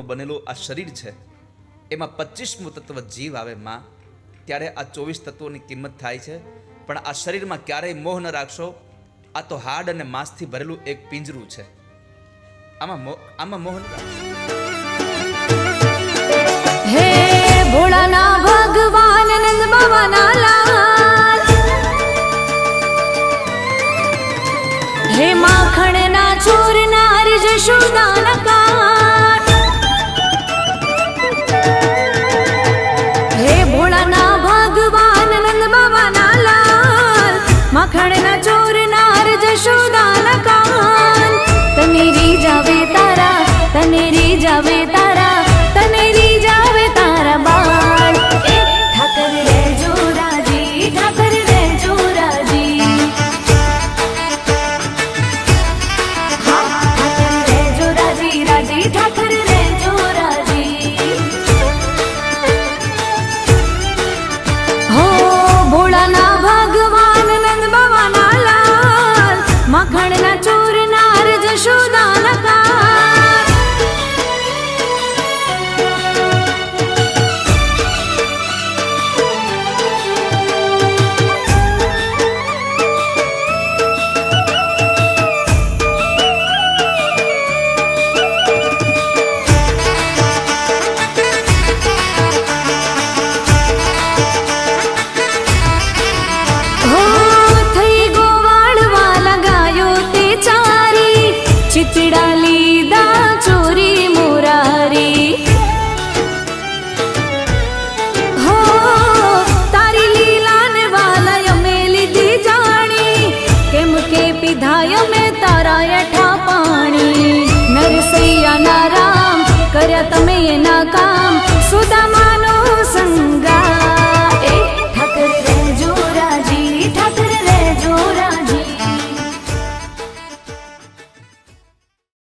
બનેલું આ શરીર છે એમાં 25મું તત્વ જીવ આવે માં, ત્યારે આ 24 તત્વોની કિંમત થાય છે. પણ આ શરીરમાં ક્યારેય મોહ ન રાખશો. આ તો હાડ અને માંસથી ભરેલું એક પિંજરું છે. આમાં મોહ ન રાખશો. હે ભોળાના ભગવાન નંદ બાવાના લાલ, હે માખણના છોરના હરી જશોદાના કાન, હે ભોળાના ભગવાન નંદ બાવાના લાલ, માખણના ચોરના હરી જશોદાના કાન. તને રી જાવે તારા